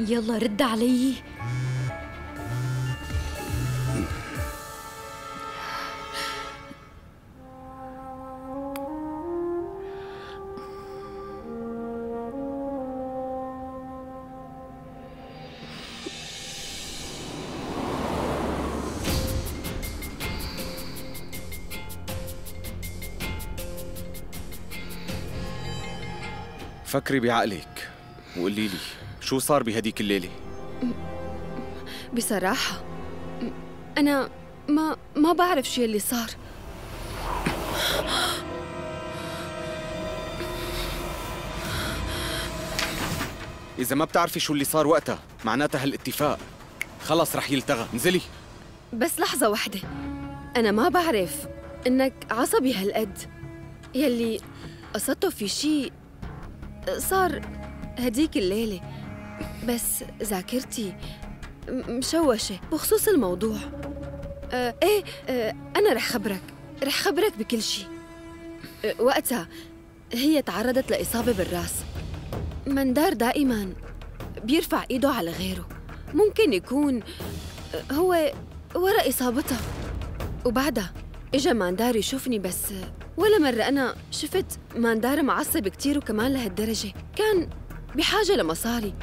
يلا رد علي. فكري بعقلك وقولي لي شو صار بهديك الليلة؟ بصراحة أنا ما بعرف شو اللي صار. إذا ما بتعرفي شو اللي صار وقتها معناتها هالاتفاق خلص رح يلتغى. انزلي. بس لحظة واحدة، أنا ما بعرف إنك عصبي هالقد. يلي قصدته في شي صار هديك الليلة، بس ذاكرتي مشوشة بخصوص الموضوع. أنا رح خبرك بكل شي. وقتها هي تعرضت لإصابة بالراس. مندار دائماً بيرفع إيده على غيره، ممكن يكون هو ورا إصابتها. وبعدها إجا ماندار يشوفني، بس ولا مرة أنا شفت ماندار معصب كتير وكمان لهالدرجة. كان بحاجة لمصاري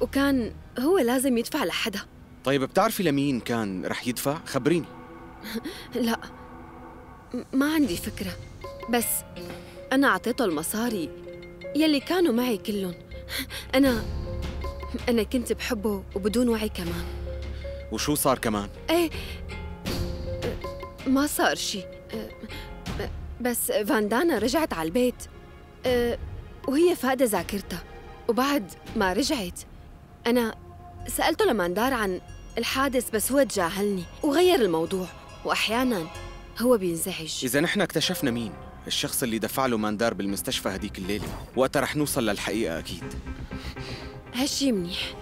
وكان هو لازم يدفع لحدا. طيب بتعرفي لمين كان رح يدفع؟ خبريني. لا، ما عندي فكرة، بس أنا أعطيته المصاري يلي كانوا معي كلهم. أنا كنت بحبه وبدون وعي كمان. وشو صار كمان؟ إيه، ما صار شي، بس فاندانا رجعت على البيت وهي فاقدة ذاكرتها. وبعد ما رجعت أنا سألته لماندار عن الحادث، بس هو تجاهلني وغير الموضوع، وأحياناً هو بينزعج. إذا نحن اكتشفنا مين الشخص اللي دفع له ماندار بالمستشفى هديك الليلة، وقتها رح نوصل للحقيقة أكيد. هالشي منيح،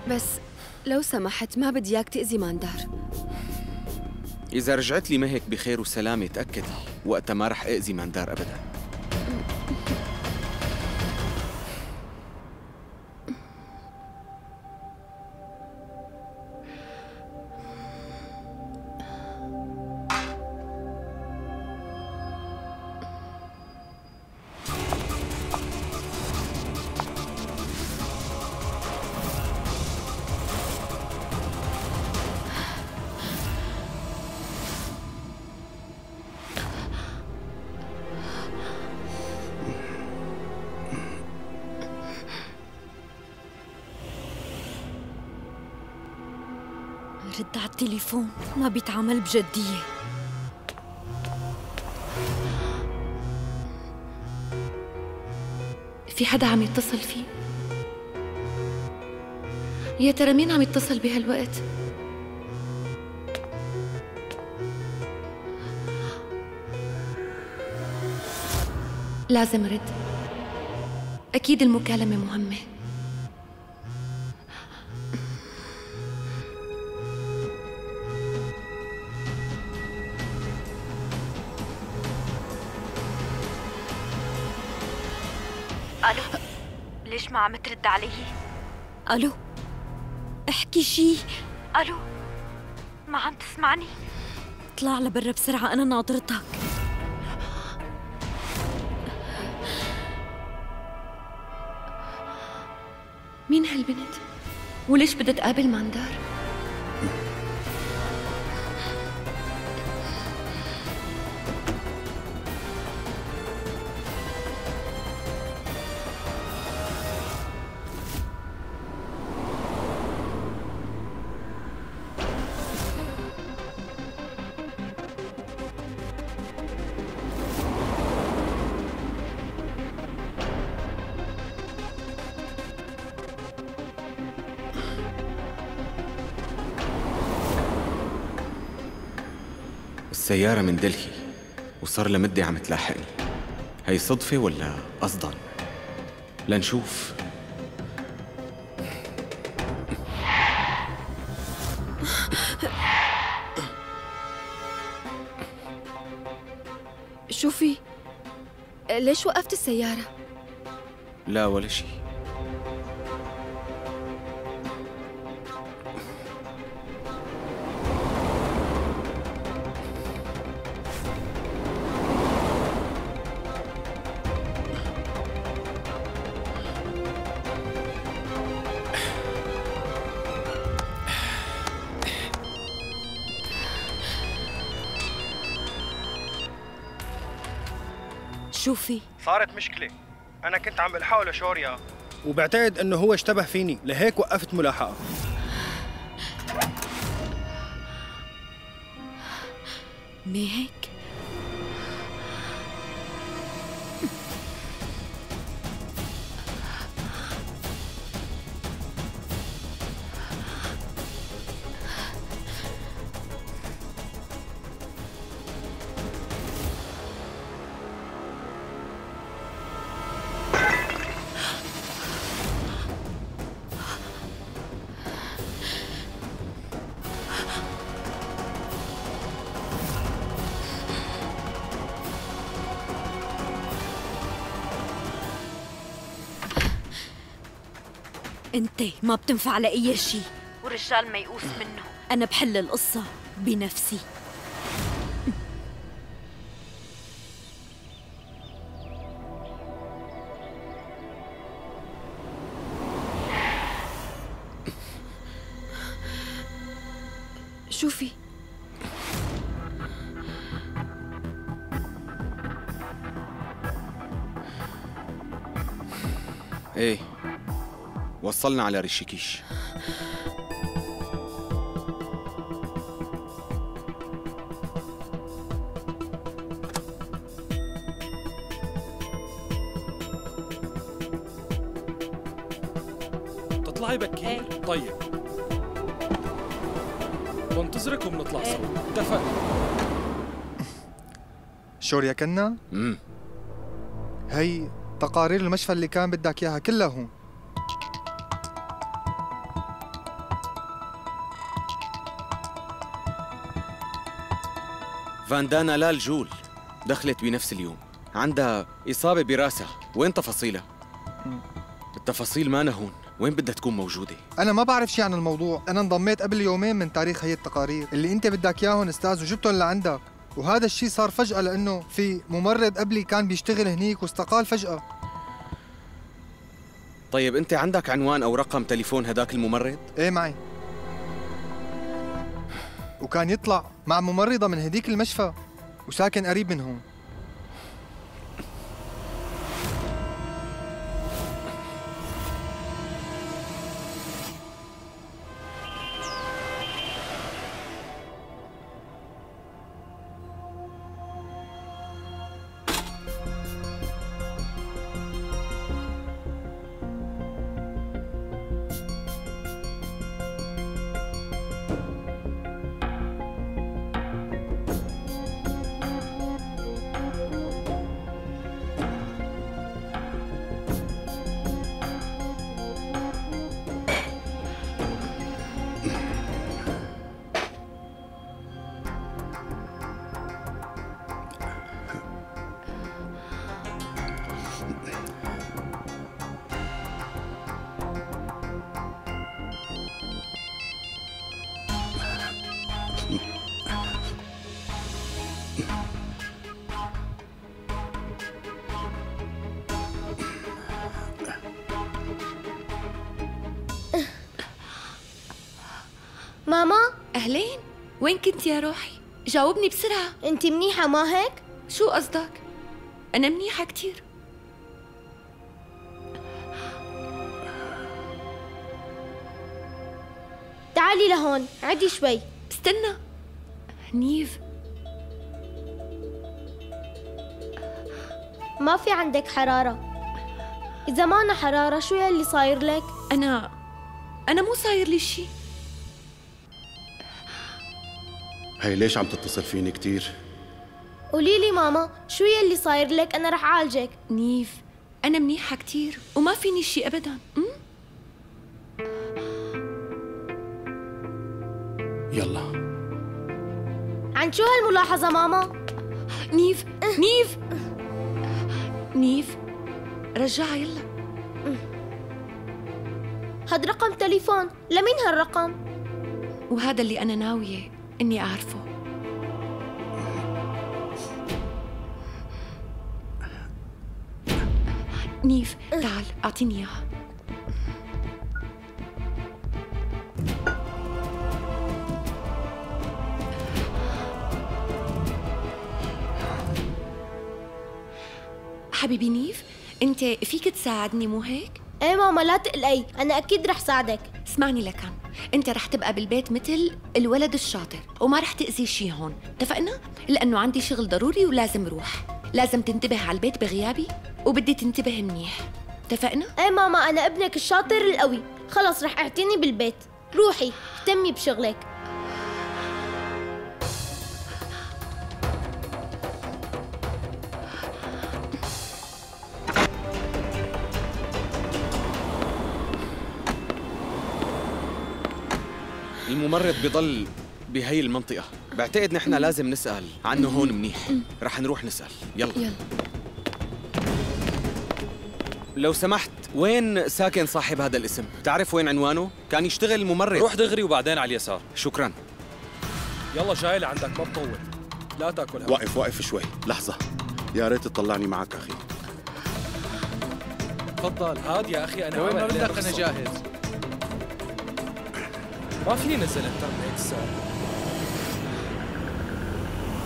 بس لو سمحت ما بدي إياك تأذي ماندار. إذا رجعت لي مهك بخير وسلامة تأكدي وقتها ما رح أذي ماندار أبداً. رد على التليفون، ما بيتعامل بجدية. في حدا عم يتصل فيه؟ يا ترى مين عم يتصل بهالوقت؟ لازم رد، أكيد المكالمة مهمة. ألو، ليش ما عم ترد علي؟ ألو، احكي شي. ألو، ما عم تسمعني؟ اطلع لبرا بسرعة، أنا ناطرتك. مين هالبنت؟ وليش بدها تقابل ماندار؟ السيارة من دلهي وصار لها مدة عم تلاحقني. هي صدفة ولا قصداً؟ لنشوف. شوفي، ليش وقفت السيارة؟ لا ولا شي. شو في؟ صارت مشكلة. أنا كنت عم بلحقه لشوريا وبعتقد إنه هو اشتبه فيني، لهيك وقفت ملاحقة. ميهك؟ انت ما بتنفع لأي شيء، والرجال ميؤوس منه. أنا بحل القصة بنفسي. شو في؟ ايه، وصلنا على ريشيكيش. تطلعي بكير؟ طيب بنتظرك وبنطلع سوا. اتفقنا. شوريا كنا؟ هي تقارير المشفى اللي كان بدك اياها كلها هون. فاندانا لال جول دخلت بنفس اليوم، عندها إصابة براسها. وين تفاصيلها؟ التفاصيل ما هون، وين بدها تكون موجودة؟ أنا ما بعرف شيء عن الموضوع، أنا انضميت قبل يومين من تاريخ هي التقارير اللي أنت بدك إياهم أستاذ، وجبتهم لعندك، وهذا الشيء صار فجأة لأنه في ممرض قبلي كان بيشتغل هنيك واستقال فجأة. طيب أنت عندك عنوان أو رقم تليفون هداك الممرض؟ إيه معي، وكان يطلع مع ممرضة من هديك المشفى وساكن قريب من هون. ماما؟ أهلين، وين كنت يا روحي؟ جاوبني بسرعة. انت منيحة ما هيك؟ شو قصدك؟ أنا منيحة كتير. تعالي لهون، عدي شوي. استنى نيف، ما في عندك حرارة. إذا ما أنا حرارة شو يلي صاير لك؟ أنا مو صاير لي شي. هي ليش عم تتصل فيني كتير؟ قولي لي ماما شو يلي صاير لك، أنا رح أعالجك. نيف أنا منيحة كتير وما فيني شي أبداً. يلا. عن شو هالملاحظة ماما؟ نيف نيف رجعها يلا. هاد رقم تليفون، لمين هالرقم؟ وهذا اللي أنا ناوية إني أعرفه. نيف تعال أعطيني إياها. حبيبي نيف، انت فيك تساعدني مو هيك؟ ايه ماما لا تقلقي، انا اكيد رح ساعدك. اسمعني لكان، انت رح تبقى بالبيت مثل الولد الشاطر وما رح تأذي شي هون، اتفقنا؟ لأنه عندي شغل ضروري ولازم روح. لازم تنتبه على البيت بغيابي وبدي تنتبه منيح، اتفقنا؟ ايه ماما انا ابنك الشاطر القوي، خلص رح اعتني بالبيت. روحي اهتمي بشغلك. الممرض بضل بهي المنطقة، بعتقد نحن لازم نسأل عنه هون منيح. رح نروح نسأل، يلا. لو سمحت، وين ساكن صاحب هذا الاسم؟ تعرف وين عنوانه؟ كان يشتغل ممرض. روح دغري وبعدين على اليسار. شكراً. يلا جاي لعندك، ما بطول. لا تاكل هم. وقف شوي، لحظة. يا ريت تطلعني معك أخي. تفضل. هاد يا أخي أنا وين ما بدك أنا جاهز. ما فيني نزل أكثر من هيك السعر.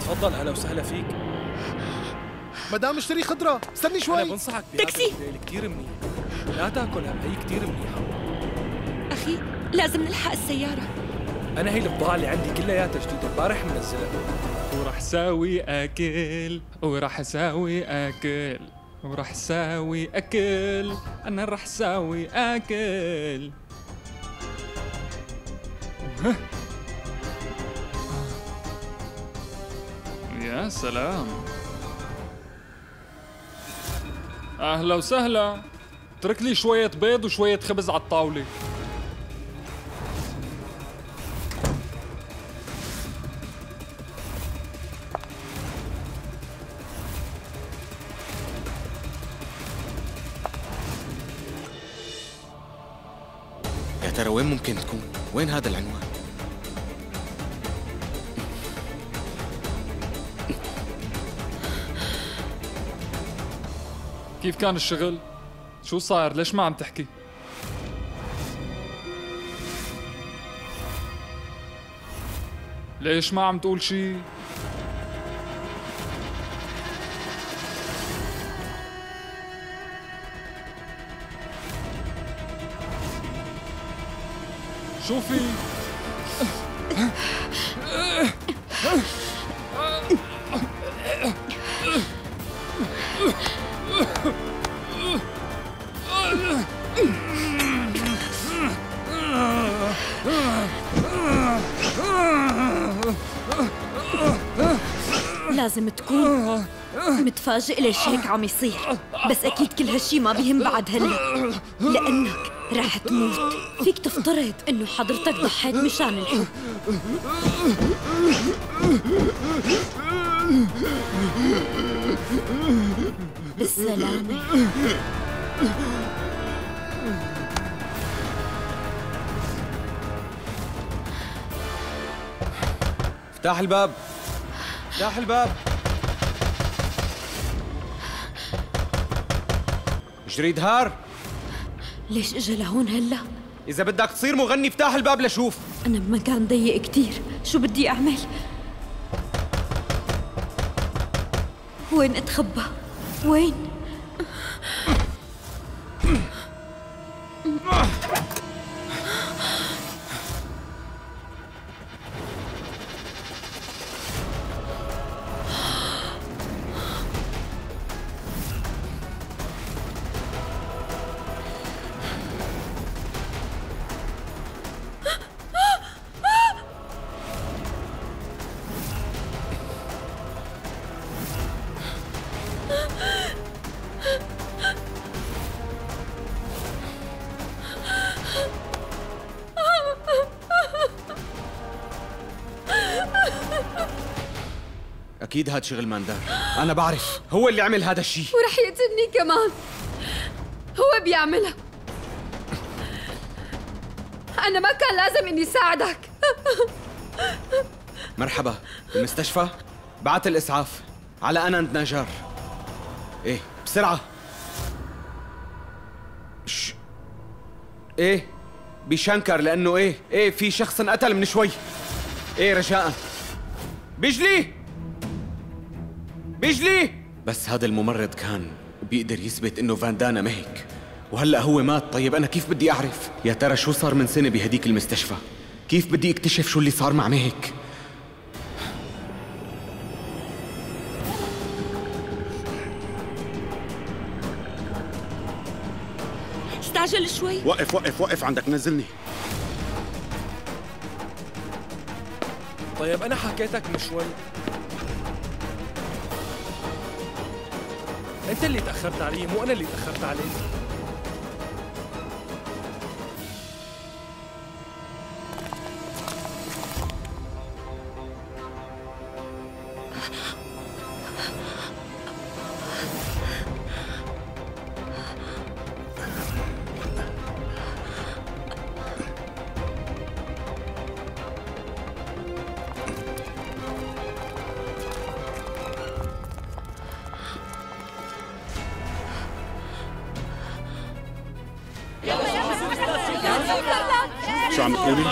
تفضل، هلا وسهلا فيك. مدام اشتري خضرة، استني شوي. أنا بنصحك تاكسي كثير منيح. لا تاكل هم، هي كثير منيحة. أخي لازم نلحق السيارة. أنا هي البضاعة اللي عندي كلياتها جديدة، امبارح منزلها. ورح ساوي أكل ورح ساوي أكل ورح ساوي أكل، أنا رح ساوي أكل. يا سلام، أهلا وسهلا. اترك لي شوية بيض وشوية خبز على الطاولة. يا ترى وين ممكن تكون؟ وين هذا العنوان؟ كيف كان الشغل؟ شو صاير؟ ليش ما عم تحكي؟ ليش ما عم تقول شي؟ شو في؟ لازم تكون متفاجئ ليش هيك عم يصير، بس أكيد كل هالشي ما بيهم بعد هلا، لأنك رح تموت. فيك تفترض إنه حضرتك ضحيت مشان الحب. بالسلامة. افتح الباب، افتح الباب. جريد هار، ليش اجى لهون هلا؟ إذا بدك تصير مغني افتح الباب لشوف. أنا بمكان ضيق كتير، شو بدي أعمل؟ وين أتخبى؟ وين؟ أكيد هاد شغل ماندار، أنا بعرف هو اللي عمل هذا الشيء ورح يقتلني كمان. هو بيعملها. أنا ما كان لازم إني ساعدك. مرحبا، المستشفى؟ بعت الإسعاف على أنا عند نجار. إيه بسرعة. إيه بشنكر، لأنه إيه في شخص انقتل من شوي. إيه رجاءً بيجلي. بس هذا الممرض كان بيقدر يثبت إنه فاندانا مهك، وهلأ هو مات. طيب أنا كيف بدي أعرف؟ يا ترى شو صار من سنة بهديك المستشفى؟ كيف بدي اكتشف شو اللي صار مع مهك؟ استعجل شوي. وقف وقف وقف عندك، نزلني. طيب أنا حكيتك من شوي. أنت اللي تأخرت علي، مو أنا اللي تأخرت عليك. شو عم تقولي؟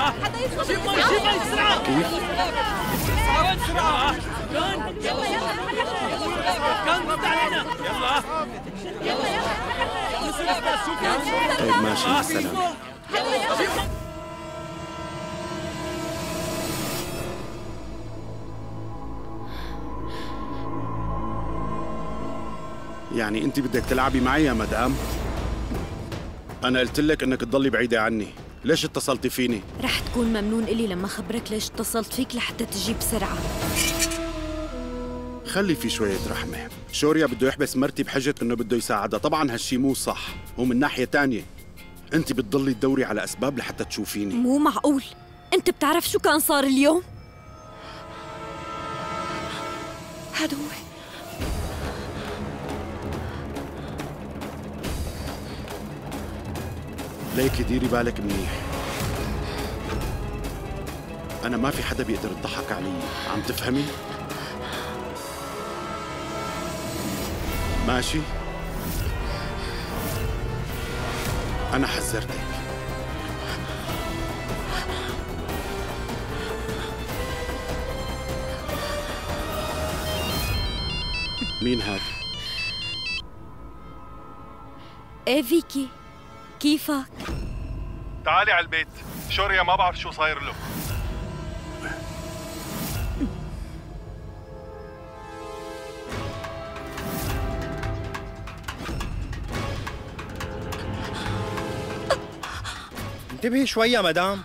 كيف؟ طيب ماشي، مع السلامة. يعني انت بدك تلعبي معي يا مدام؟ انا قلت لك انك تضلي بعيدة عني، ليش اتصلتي فيني؟ رح تكون ممنون إلي لما خبرك ليش اتصلت فيك لحتى تجي بسرعة. خلي في شوية رحمة. شوريا بده يحبس مرتي بحجة انه بده يساعدها، طبعا هالشي مو صح، ومن ناحية تانية انت بتضلي تدوري على اسباب لحتى تشوفيني. مو معقول، انت بتعرف شو كان صار اليوم؟ هذا هو. ليكي ديري بالك منيح، أنا ما في حدا بيقدر يضحك علي، عم تفهمي؟ ماشي؟ أنا حذرتك. مين هاد؟ ايه فيكي، كيفك؟ تعالي على البيت، شوريا ما بعرف شو صاير له. انتبهي شوي يا مدام.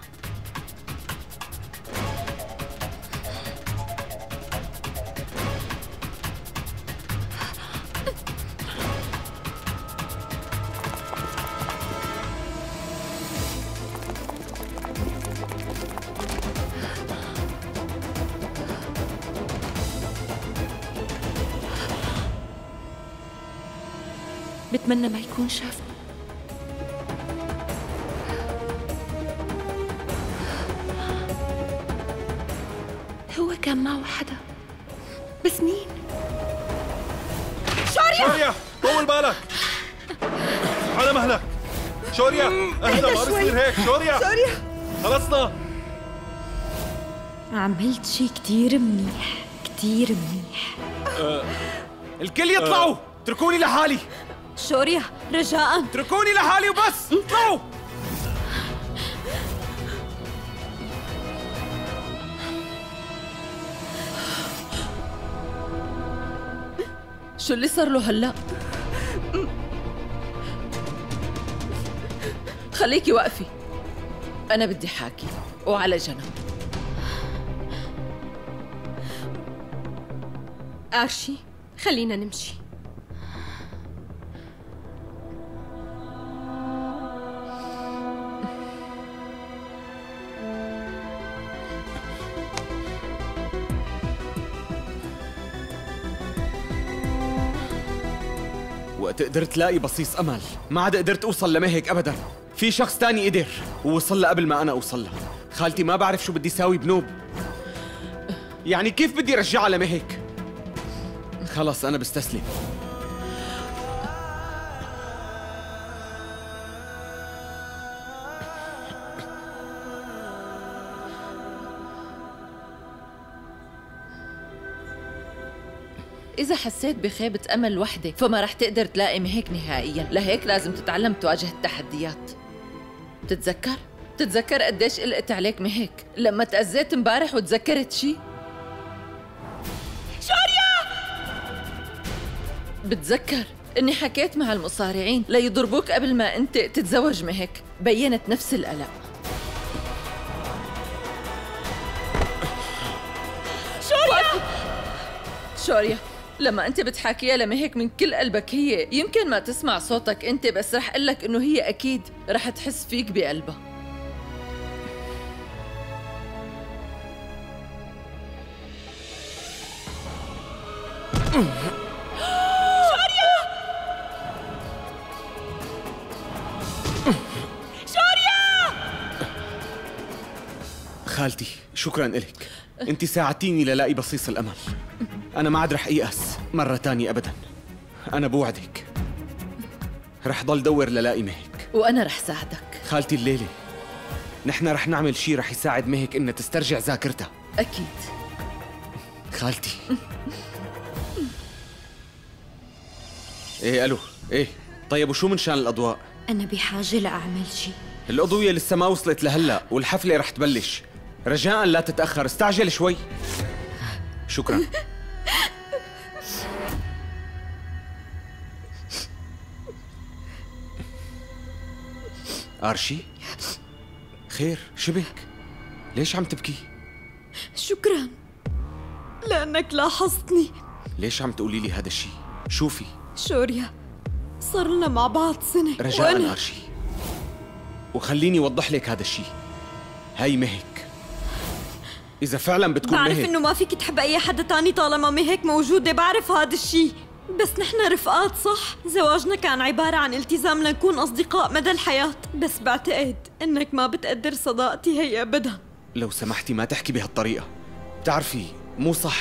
بتمنى ما يكون شافني. هو كان معه حدا، بس مين؟ شوريا طول بالك، على مهلك. شوريا اهدى، ما بصير هيك. شوريا خلصنا. عملت شي كتير منيح، كتير منيح. الكل يطلعوا، اتركوني لحالي. شوريا رجاء اتركوني لحالي وبس، اطلعوا. شو اللي صار له هلا؟ خليكي وقفي، أنا بدي حاكي وعلى جنب. آرشي خلينا نمشي. وقت قدرت لاقي بصيص امل، ما عاد قدرت اوصل لمهك ابدا. في شخص تاني قدر ووصل لها قبل ما انا اوصل لها. خالتي ما بعرف شو بدي ساوي بنوب، يعني كيف بدي رجعها لمهك؟ خلص انا بستسلم. إذا حسيت بخيبة أمل وحدة فما رح تقدر تلاقي مهيك نهائياً، لهيك لازم تتعلم تواجه التحديات. بتتذكر قديش قلقت عليك مهيك لما تأذيت امبارح وتذكرت شي؟ شوريا! بتذكر إني حكيت مع المصارعين ليضربوك قبل ما أنت تتزوج مهيك، بيّنت نفس القلق. شوريا، لما أنت بتحاكيها لمهيك من كل قلبك، هي يمكن ما تسمع صوتك أنت، بس رح قلك إنه هي أكيد رح تحس فيك بقلبها. خالتي شكراً إلك، أنت ساعدتيني للاقي بصيص الأمل. أنا ما عاد رح يأس مرة تانية أبداً، أنا بوعدك رح ضل دور للاقي مهيك، وأنا رح ساعدك. خالتي الليلة نحن رح نعمل شي رح يساعد مهيك إنها تسترجع ذاكرتها. أكيد خالتي. إيه ألو، إيه طيب وشو من شان الأضواء؟ أنا بحاجة لأعمل شي. الأضوية لسه ما وصلت لهلأ والحفلة رح تبلش، رجاءً لا تتأخر، استعجل شوي. شكراً. آرشي؟ خير، شبك؟ ليش عم تبكي؟ شكراً لأنك لاحظتني. ليش عم تقولي لي هذا الشيء؟ شوفي شوريا، صار لنا مع بعض سنة رجاءً آرشي، وخليني أوضح لك هذا الشيء. هاي مهك، إذا فعلاً بتكون بعرف مهك، إنه ما فيك تحب أي حدا تاني طالما مهك موجودة، بعرف هذا الشيء، بس نحن رفقات صح؟ زواجنا كان عبارة عن التزام لنكون أصدقاء مدى الحياة، بس بعتقد إنك ما بتقدر صداقتي هي أبداً. لو سمحتي ما تحكي بهالطريقة، بتعرفي مو صح.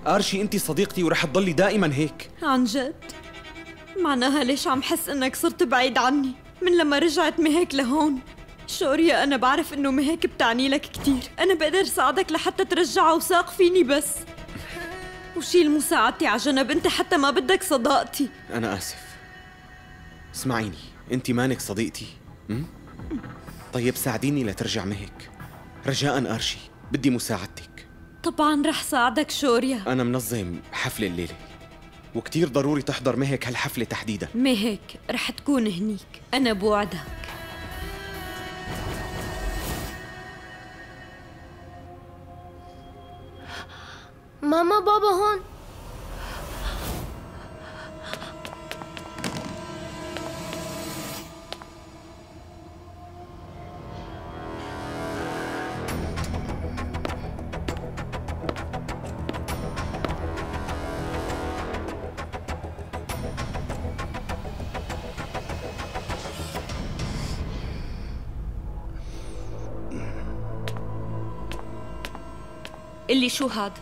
آرشي أنت صديقتي ورح تضلي دائماً هيك. عن جد؟ معناها ليش عم حس إنك صرت بعيد عني من لما رجعت مهيك لهون؟ شوريا، أنا بعرف إنه مهيك بتعني لك كتير، أنا بقدر ساعدك لحتى ترجعها وثاق فيني، بس وشيل مساعدتي على جنب، أنت حتى ما بدك صداقتي. أنا آسف، اسمعيني، أنت مانك صديقتي. طيب ساعديني لترجع مهيك رجاءً آرشي، بدي مساعدتك. طبعاً رح ساعدك شوريا. أنا منظم حفلة الليلة وكتير ضروري تحضر مهيك هالحفلة تحديداً. مهيك رح تكون هنيك، أنا بوعدك. ماما بابا هون. اللي شو هاد؟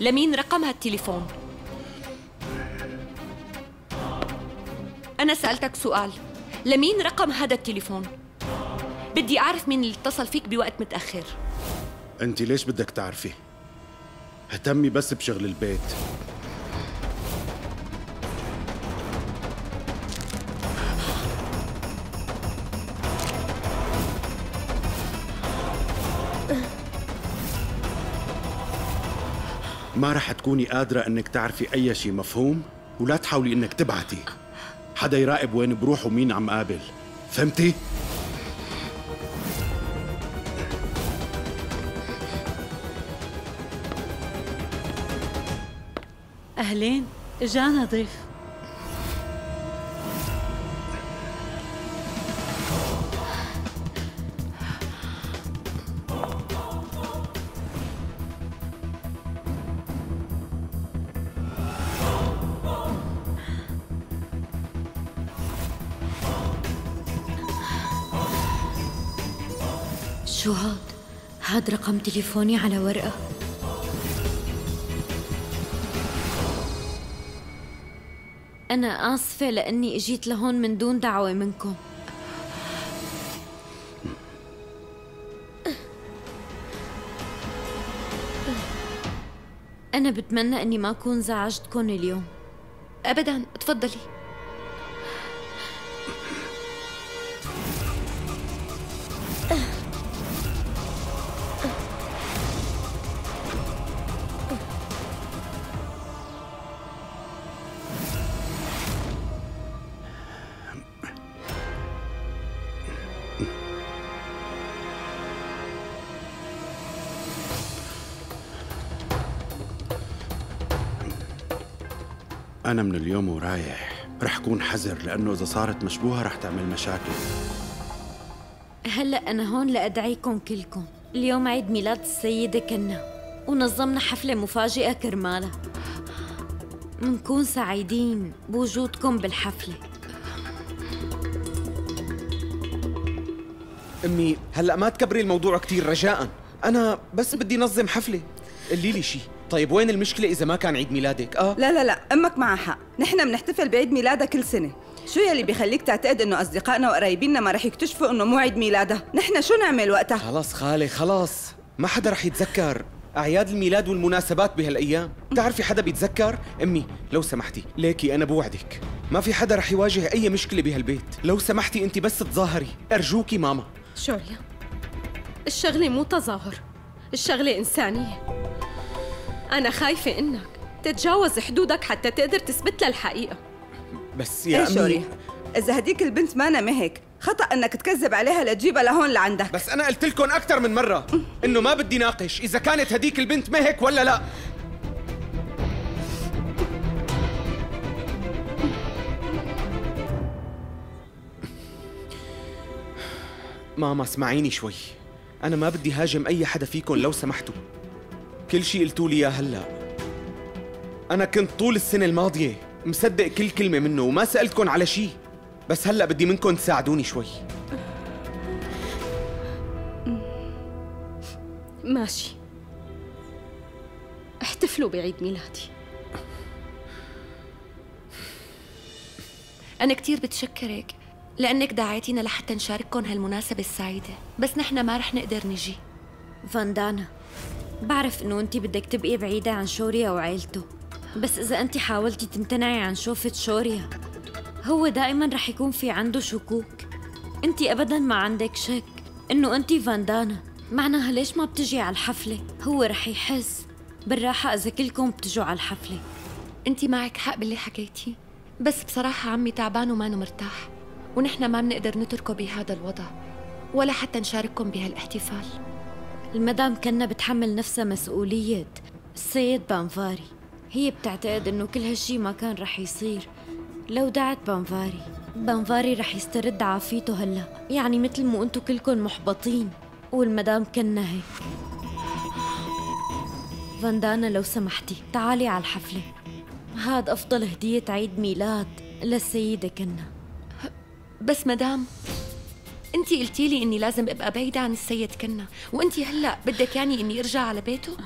لمين رقم هالتليفون؟ أنا سألتك سؤال، لمين رقم هذا التليفون؟ بدي أعرف مين اللي اتصل فيك بوقت متأخر. أنت ليش بدك تعرفي؟ اهتمي بس بشغل البيت. ما رح تكوني قادرة انك تعرفي اي شيء، مفهوم؟ ولا تحاولي انك تبعتي حدا يراقب وين بروح ومين عم قابل، فهمتي؟ أهلين، إجانا ضيف. شو هاد رقم تليفوني على ورقة. أنا آسفة لأني إجيت لهون من دون دعوة منكم. أنا بتمنى إني ما أكون زعجتكم اليوم. أبداً، تفضلي. أنا من اليوم ورايح رح كون حذر، لأنه إذا صارت مشبوهة رح تعمل مشاكل. هلأ أنا هون لأدعيكم كلكم. اليوم عيد ميلاد السيدة كنا، ونظمنا حفلة مفاجئة كرمالها. منكون سعيدين بوجودكم بالحفلة. أمي هلأ ما تكبري الموضوع كتير رجاءً، أنا بس بدي نظم حفلة. قولي لي شي. طيب وين المشكلة إذا ما كان عيد ميلادك؟ لا أمك معها حق، نحن بنحتفل بعيد ميلادها كل سنة. شو يلي بيخليك تعتقد إنه أصدقائنا وقرايبيننا ما رح يكتشفوا إنه مو عيد ميلادها؟ نحن شو نعمل وقتها؟ خلاص خالي خلاص، ما حدا رح يتذكر أعياد الميلاد والمناسبات بهالأيام. بتعرفي حدا بيتذكر؟ أمي لو سمحتي، ليكي أنا بوعدك ما في حدا رح يواجه أي مشكلة بهالبيت. لو سمحتي أنت بس تظاهري، أرجوكي ماما. شوريا، الشغلة مو تظاهر، الشغلة إنسانية. أنا خايفة إنك تتجاوز حدودك حتى تقدر تثبت لها الحقيقة. بس يا أمي شوريا، إذا هديك البنت مانا مهك، خطأ إنك تكذب عليها لتجيبها لهون لعندك. بس أنا قلت لكم أكثر من مرة إنه ما بدي ناقش إذا كانت هديك البنت مهك ولا لا. ماما اسمعيني شوي، أنا ما بدي هاجم أي حدا فيكم لو سمحتوا. كل شي قلتوا لي إياه هلا أنا كنت طول السنة الماضية مصدق كل كلمة منه وما سألتكم على شي، بس هلا بدي منكم تساعدوني شوي. ماشي، احتفلوا بعيد ميلادي. أنا كتير بتشكرك لأنك دعيتينا لحتى نشارككم هالمناسبة السعيدة، بس نحن ما رح نقدر نجي. فاندانا، بعرف إنه أنتِ بدك تبقي بعيدة عن شوريا وعيلته، بس إذا أنتِ حاولتي تمتنعي عن شوفة شوريا هو دائماً رح يكون في عنده شكوك. أنتِ أبداً ما عندك شك إنه أنتِ فاندانا، معناها ليش ما بتجي على الحفلة؟ هو رح يحس بالراحة إذا كلكم بتجوا على الحفلة. أنتِ معك حق باللي حكيتي، بس بصراحة عمي تعبان وما مرتاح، ونحن ما بنقدر نتركه بهذا الوضع ولا حتى نشارككم بهالاحتفال. المدام كنا بتحمل نفسها مسؤولية السيد بانفاري. هي بتعتقد إنه كل هالشي ما كان رح يصير لو دعت بانفاري رح يسترد عافيته هلا، يعني مثل مو أنتو كلكم محبطين والمدام كنا هيك. فاندانا لو سمحتي تعالي على الحفلة، هاد أفضل هدية عيد ميلاد للسيدة كنا. بس مدام، انتي قلتي لي اني لازم ابقى بعيدة عن السيد كنا، وانتي هلا بدك يعني اني ارجع على بيته؟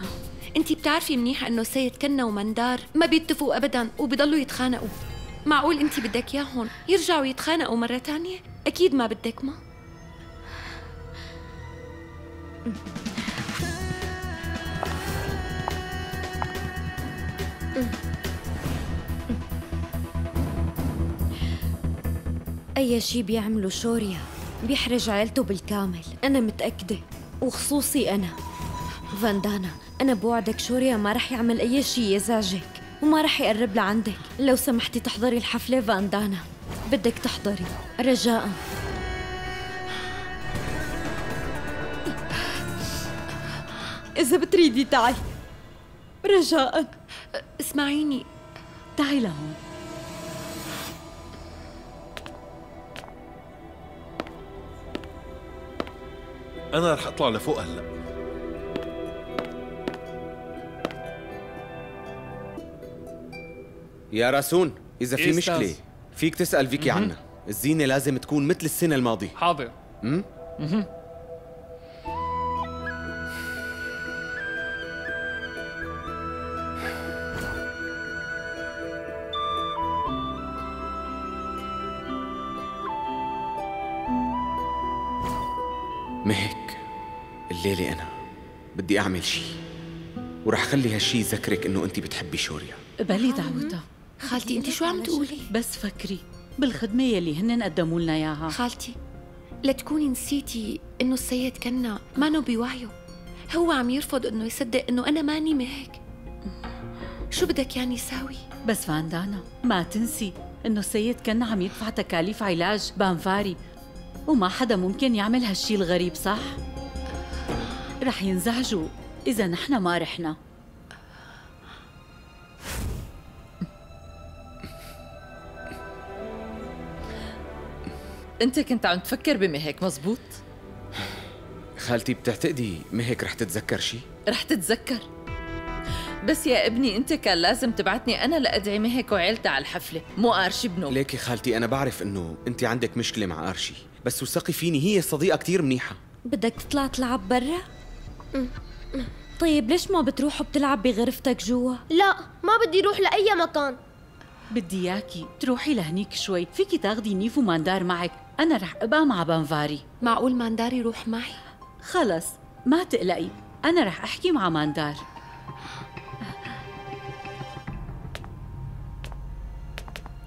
انتي بتعرفي منيح انه السيد كنا ومندار ما بيتفقوا ابدا وبيضلوا يتخانقوا. معقول انتي بدك ياهن يرجعوا يتخانقوا مرة تانية؟ اكيد ما بدك. ما أي شي بيعملوا شوريا بيحرج عيلته بالكامل، أنا متأكدة، وخصوصي أنا. فاندانا، أنا بوعدك شوريا ما رح يعمل أي شي يزعجك وما رح يقرب لعندك. لو سمحتي تحضري الحفلة فاندانا، بدك تحضري رجاءً. إذا بتريدي تعي رجاءً. اسمعيني، تعي لهون. أنا رح أطلع لفوق هلأ. يا راسون، إذا في مشكلة فيك تسأل فيكي عنها. الزينة لازم تكون مثل السنة الماضية. حاضر. مهك، الليلة أنا بدي أعمل شي. ورح خلي هالشي يذكرك إنه أنت بتحبي شوريا. قبلي دعوتها. خالتي انت شو عم تقولي؟ بس فكري بالخدمة يلي هن قدموا لنا إياها. خالتي لا تكوني نسيتي إنه السيد كنا مانو بوعيه، هو عم يرفض إنه يصدق إنه أنا ماني مهك. شو بدك يعني يساوي؟ بس فاندانا ما تنسي إنه السيد كنا عم يدفع تكاليف علاج بانفاري، وما حدا ممكن يعمل هالشي الغريب، صح؟ رح ينزعجوا إذا نحن ما رحنا. أنت كنت عم تفكر بمهك، مزبوط؟ خالتي بتعتقدي مهك رح تتذكر شي؟ رح تتذكر، بس يا ابني أنت كان لازم تبعتني أنا لأدعي مهك وعيلتها على الحفلة، مو آرشي بنو. ليكي خالتي أنا بعرف إنه أنت عندك مشكلة مع آرشي، بس وثقي فيني هي صديقة كتير منيحة. بدك تطلع تلعب برا؟ طيب ليش ما بتروح وبتلعب بغرفتك جوا؟ لا ما بدي روح لأي مكان. بدي اياكي تروحي لهنيك شوي، فيكي تاخدي نيف وماندار معك، أنا رح أبقى مع بانفاري. معقول ماندار يروح معي؟ خلص ما تقلقي، أنا رح أحكي مع ماندار.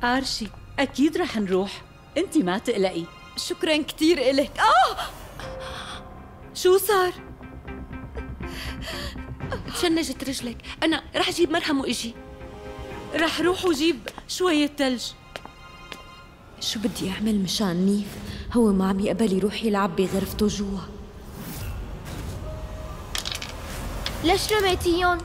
آرشي أكيد رح نروح، أنتي ما تقلقي. شكراً كتير إلك. شو صار؟ تشنجت رجلك، أنا رح أجيب مرهم وإجي. رح روح وجيب شوية تلج. شو بدي أعمل مشان نيف؟ هو ما عم يقبل يروح يلعب بغرفته جوا. ليش رميتيهم؟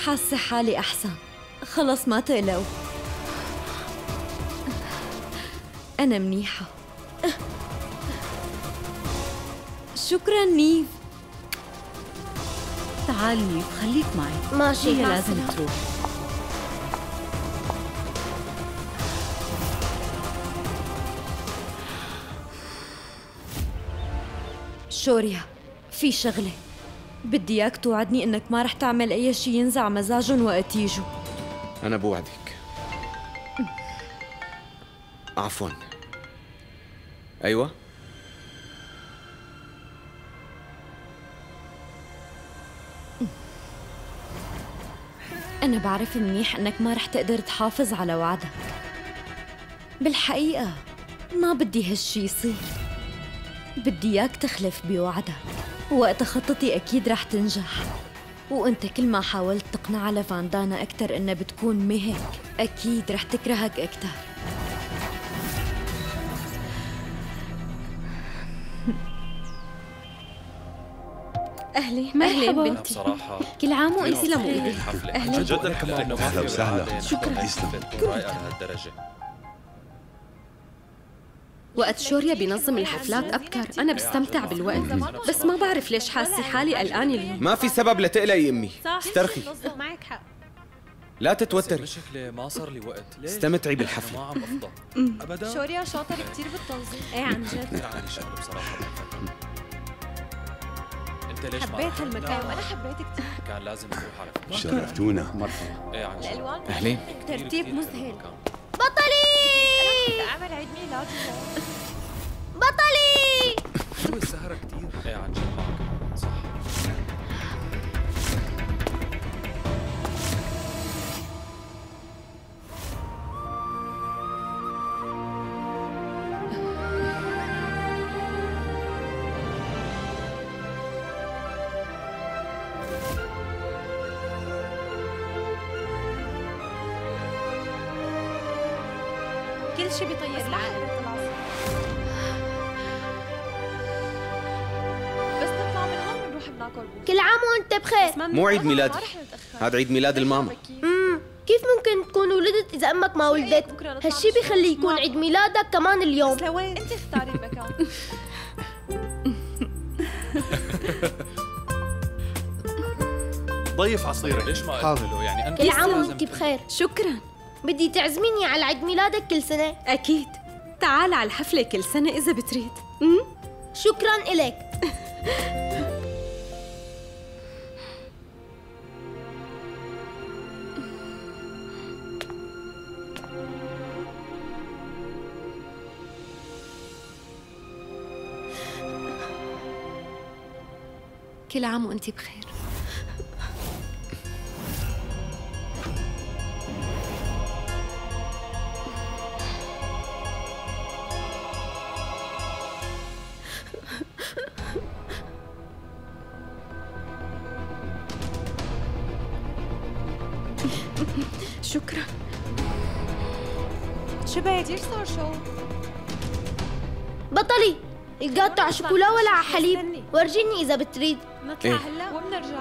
حاسة حالي أحسن، خلص ما تقلقوا، أنا منيحة. شكراً نيف. تعال نيف خليك معي. ماشي، هي لازم تروح. شوريا في شغلة، بدي اياك توعدني انك ما رح تعمل اي شيء ينزع مزاجهم وقت يجوا. أنا بوعدك. عفواً. أيوة؟ أنا بعرف منيح انك ما رح تقدر تحافظ على وعدك. بالحقيقة ما بدي هالشي يصير، بدي اياك تخلف بوعدك، وقت خطتي أكيد رح تنجح. وأنت كل ما حاولت تقنع لفاندانا أكتر إنها بتكون مهك، أكيد رح تكرهك أكتر. أهلين مرحبا بنتي. بصراحة كل عام وأنتِ لمؤيدة. أهلا جدا. أهلا وسهلا. شكرا. رائعة لهالدرجة. وقت شوريا بينظم الحفلات أبكر أنا بستمتع بالوقت، بس ما بعرف ليش حاسة حالي قلقانة اليوم. ما في سبب لتقلقي أمي، استرخي. معك حق. لا تتوتري، المشكلة ما صار لي وقت. استمتعي بالحفلة. ما عم أفضى أبدا. شوريا شاطر كتير بالتنظيم. إيه عن جد. كثير عندي شغل بصراحة. أنت ليش ما حبيت هالمكان وأنا حبيت كتير. كان لازم نروح على فكرة. شرفتونا. مرحبا. إيه عن جد. أهلين. ترتيب مذهل. بطلي أعمل عيد ميلادي. بطلي شو السهرة كتير. إيه عن جد معك صح. كل شي بيطير العقل. بس نطلع من هون ونروح بناكل بوف. كل عام وأنت بخير. مو عيد ميلادي، هذا عيد ميلاد الماما. كيف ممكن تكون ولدت إذا أمك ما ولدت؟ هالشي بيخلي يكون عيد ميلادك كمان اليوم. بس لوين؟ أنت اختاري المكان. ضيف عصيرة. ليش ما قلت له يعني أنت كل عام وأنت بخير. شكرا. بدي تعزميني على عيد ميلادك كل سنة. أكيد، تعال على الحفلة كل سنة إذا بتريد. شكرا إلك. كل عام وانت بخير. شكرا. شو بدك صار شو؟ بطلي الجاتو على شوكولا ولا على حليب؟ ورجيني إذا بتريد. نطلع هلا وبنرجع.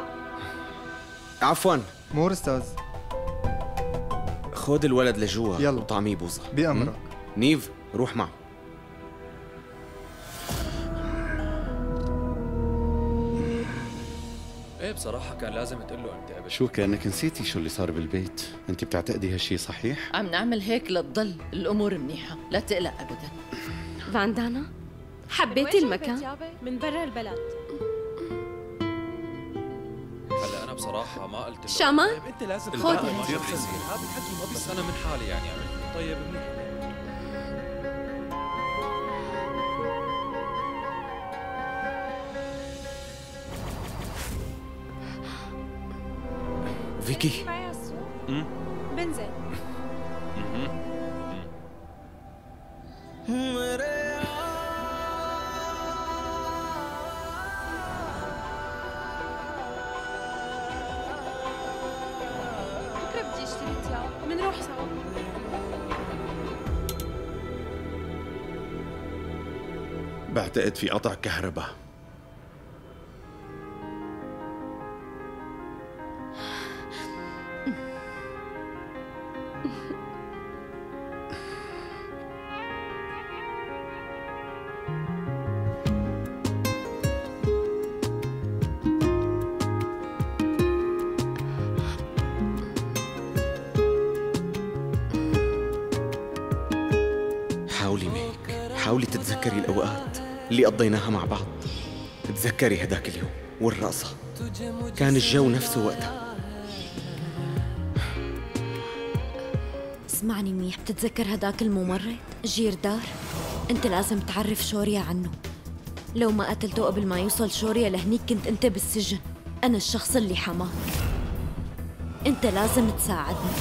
عفواً. مور استاذ. خود الولد لجوا يلا وطعميه بوظة. بأمرك. نيف روح معه. ايه بصراحة كان لازم تقول له انت قبل. شو كأنك نسيتي شو اللي صار بالبيت؟ انت بتعتقدي هالشي صحيح؟ عم نعمل هيك لتضل الامور منيحه، لا تقلق ابدا. فاندانا حبيتي المكان؟ من برا البلد. هلا انا بصراحة ما قلت له. شامان طيب انت لازم خذ هذا الحكي بس انا من حالي يعني عملت. طيب منيح. فيكي بنزل. بكره بدي اشتري ثياب، منروح سوا. بعتقد في قطع كهرباء. حاولي تتذكري الأوقات اللي قضيناها مع بعض. تذكري هداك اليوم والرقصة، كان الجو نفسه وقتها. اسمعني منيح، بتتذكر هداك الممرض جيردار؟ انت لازم تعرف شوريا عنه. لو ما قتلته قبل ما يوصل شوريا لهنيك كنت انت بالسجن. انا الشخص اللي حماك. انت لازم تساعدني.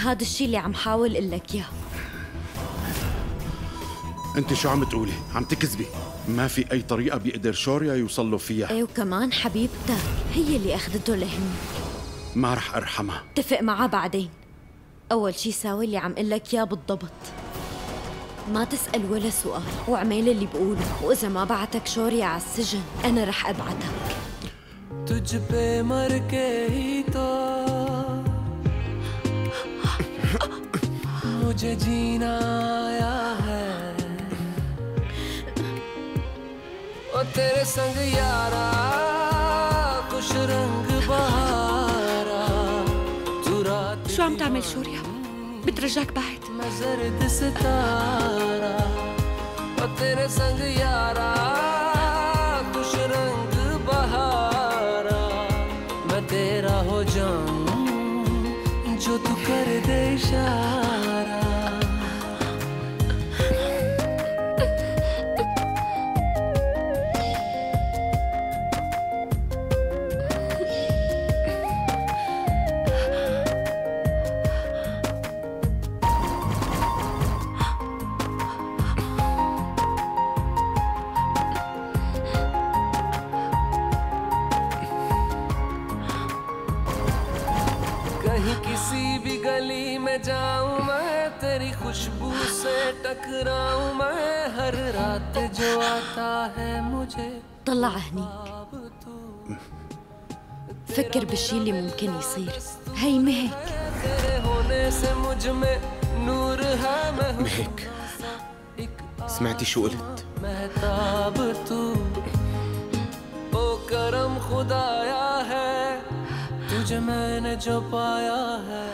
هذا الشيء اللي عم حاول اقول لك اياه. انت شو عم تقولي؟ عم تكذبي. ما في اي طريقة بيقدر شوريا يوصل له فيها. ايه وكمان حبيبتك هي اللي اخذته لهني. ما رح ارحمها. اتفق معها بعدين. اول شي ساوي اللي عم قل لك اياه بالضبط. ما تسأل ولا سؤال واعمل اللي بقوله، واذا ما بعتك شوريا على السجن انا رح ابعتك. तुझ पे मर के ही तो मुझे जीना आया है ओ तेरे संग यारा खुश रंग बहारा شو عم تعمل شوريا؟ بترجاك بعد. मैं जर्द सितारा ओ तेरे संग यारा खुश रंग बहारा मैं तेरा हो जाऊं जो तू कर दे इशारा. कहीं किसी भी गली में जाऊं मैं तेरी खुशबू से टकराऊं मैं हर रात जो आता है मुझे. طلع هنيك فكر بالشي اللي ممكن يصير. هي مهك. مهك سمعتي شو قلت؟ महताब तू ओ करम खुदाया है तुझे मैंने जो पाया है.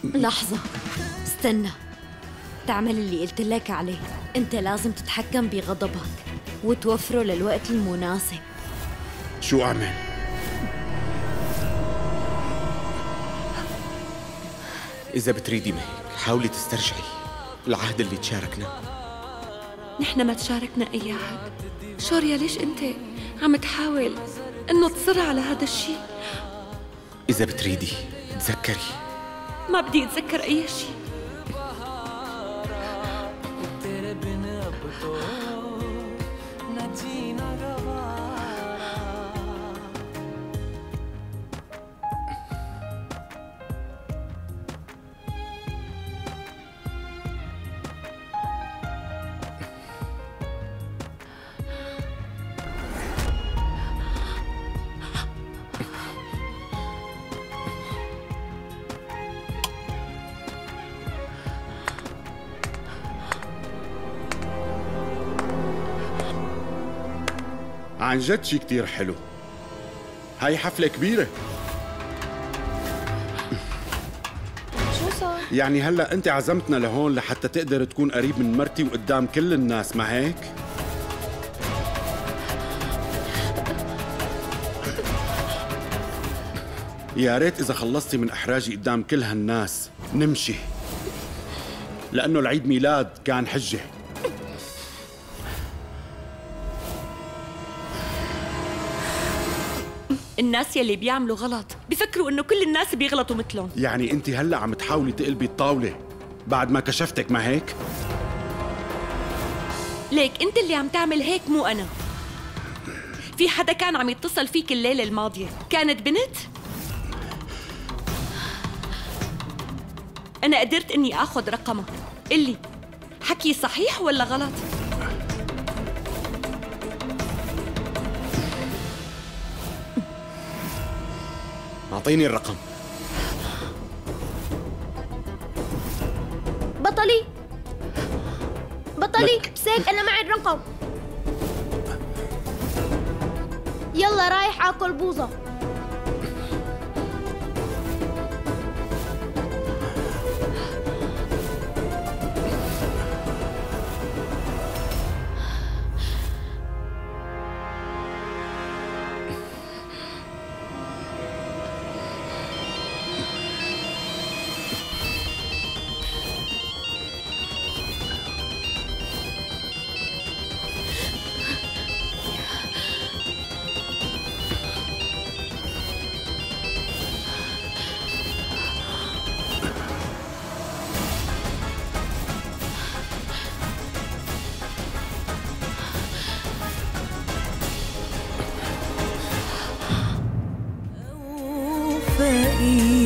لحظة استنى. تعمل اللي قلت لك عليه. انت لازم تتحكم بغضبك وتوفره للوقت المناسب. شو اعمل؟ إذا بتريدي مهيك حاولي تسترجعي العهد اللي تشاركنا. نحن ما تشاركنا أي عهد. شوريا ليش أنت عم تحاول إنه تصر على هذا الشيء؟ إذا بتريدي تذكري. ما بدي أتذكر أي شيء. عن جد شي كتير حلو. هاي حفلة كبيرة. شو صار؟ يعني هلأ أنت عزمتنا لهون لحتى تقدر تكون قريب من مرتي وقدام كل الناس، ما هيك؟ يا ريت إذا خلصتي من إحراجي قدام كل هالناس نمشي، لأنه العيد ميلاد كان حجة. الناس يلي بيعملوا غلط بيفكروا إنه كل الناس بيغلطوا مثلهم. يعني أنت هلأ عم تحاولي تقلبي الطاولة بعد ما كشفتك، ما هيك؟ ليك أنت اللي عم تعمل هيك مو أنا. في حدا كان عم يتصل فيك الليلة الماضية، كانت بنت؟ أنا قدرت إني آخذ رقمها. قلي حكي صحيح ولا غلط؟ أعطيني الرقم. بطلي بس هيك أنا معي الرقم. يلا رايح آكل بوظة. فقير